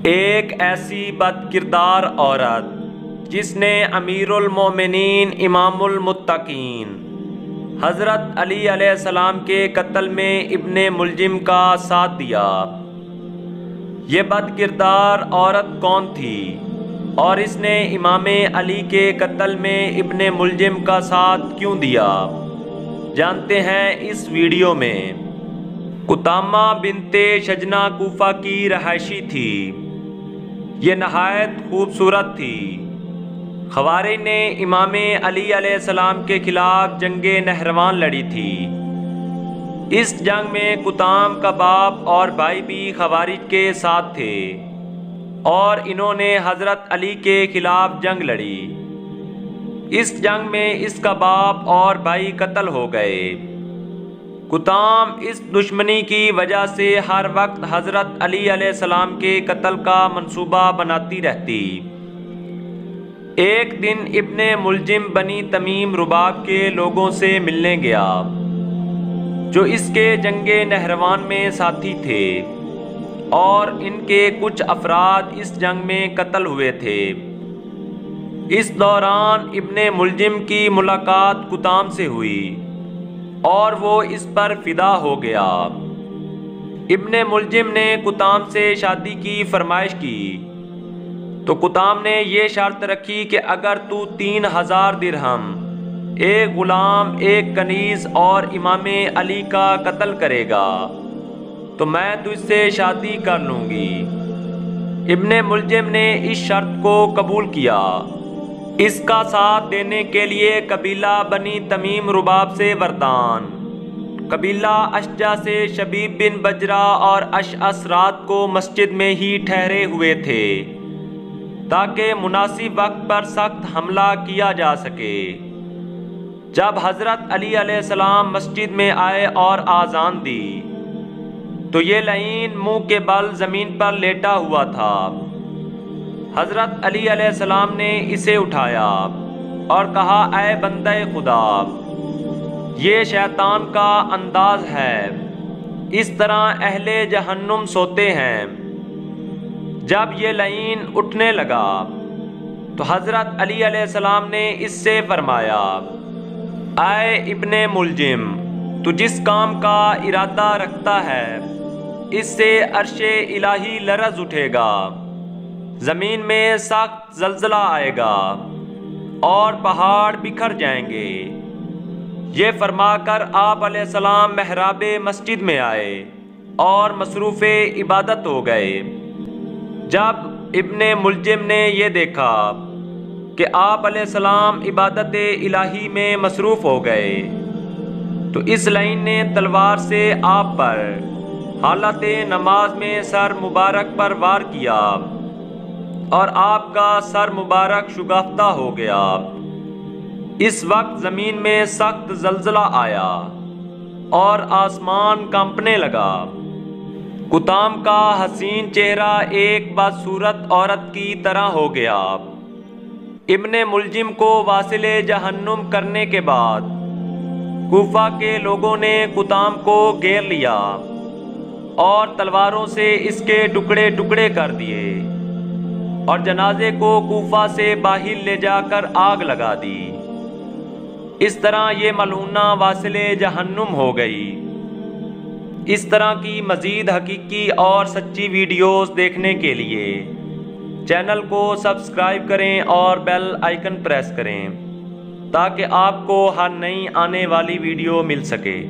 ایک ایسی بد کردار عورت جس نے امیر المومنین امام المتقین حضرت علی علیہ السلام کے قتل میں ابن ملجم کا ساتھ دیا۔ یہ بد کردار عورت کون تھی اور اس نے امام علی کے قتل میں ابن ملجم کا ساتھ کیوں دیا، جانتے ہیں اس ویڈیو میں۔ قطامہ بنت شجنہ کوفہ کی رہائشی تھی۔ یہ نہایت خوبصورت تھی۔ خوارج نے امام علی علیہ السلام کے خلاف جنگ نہروان لڑی تھی۔ اس جنگ میں قطام کا باپ اور بھائی بھی خوارج کے ساتھ تھے اور انہوں نے حضرت علی کے خلاف جنگ لڑی۔ اس جنگ میں اس کا باپ اور بھائی قتل ہو گئے۔ قطام اس دشمنی کی وجہ سے ہر وقت حضرت علی علیہ السلام کے قتل کا منصوبہ بناتی رہتی۔ ایک دن ابن ملجم بنی تمیم رباب کے لوگوں سے ملنے گیا جو اس کے جنگ نہروان میں ساتھی تھے اور ان کے کچھ افراد اس جنگ میں قتل ہوئے تھے۔ اس دوران ابن ملجم کی ملاقات قطام سے ہوئی اور وہ اس پر فدا ہو گیا۔ ابن ملجم نے قطام سے شادی کی فرمائش کی تو قطام نے یہ شرط رکھی کہ اگر تو 3000 درہم، ایک غلام، ایک کنیز اور امام علی کا قتل کرے گا تو میں تجھ سے شادی کر لوں گی۔ ابن ملجم نے اس شرط کو قبول کیا۔ اس کا ساتھ دینے کے لیے قبیلہ بنی تمیم رباب سے وردان، قبیلہ اشجع سے شبیب بن بجرہ اور اشعث رات کو مسجد میں ہی ٹھہرے ہوئے تھے تاکہ مناسب وقت پر سخت حملہ کیا جا سکے۔ جب حضرت علی علیہ السلام مسجد میں آئے اور آذان دی تو یہ لعین منہ کے بل زمین پر لیٹا ہوا تھا۔ حضرت علی علیہ السلام نے اسے اٹھایا اور کہا، اے بندہ خدا، یہ شیطان کا انداز ہے، اس طرح اہل جہنم سوتے ہیں۔ جب یہ لعین اٹھنے لگا تو حضرت علی علیہ السلام نے اس سے فرمایا، اے ابن ملجم، تو جس کام کا ارادہ رکھتا ہے اس سے عرش الہی لرز اٹھے گا، زمین میں سخت زلزلہ آئے گا اور پہاڑ بکھر جائیں گے۔ یہ فرما کر آپ علیہ السلام محراب مسجد میں آئے اور مصروف عبادت ہو گئے۔ جب ابن ملجم نے یہ دیکھا کہ آپ علیہ السلام عبادت الہی میں مصروف ہو گئے تو اس لعین نے تلوار سے آپ پر حالت نماز میں سر مبارک پر وار کیا اور آپ کا سر مبارک شگافتہ ہو گیا۔ اس وقت زمین میں سخت زلزلہ آیا اور آسمان کانپنے لگا۔ قطام کا حسین چہرہ ایک بدصورت عورت کی طرح ہو گیا۔ ابن ملجم کو واصل جہنم کرنے کے بعد کوفہ کے لوگوں نے قطام کو گھیر لیا اور تلواروں سے اس کے ٹکڑے ٹکڑے کر دیے اور جنازے کو کوفہ سے باہر لے جا کر آگ لگا دی۔ اس طرح یہ ملعونہ واصل جہنم ہو گئی۔ اس طرح کی مزید حقیقی اور سچی ویڈیوز دیکھنے کے لیے چینل کو سبسکرائب کریں اور بیل آئیکن پریس کریں تاکہ آپ کو ہر نئی آنے والی ویڈیو مل سکے۔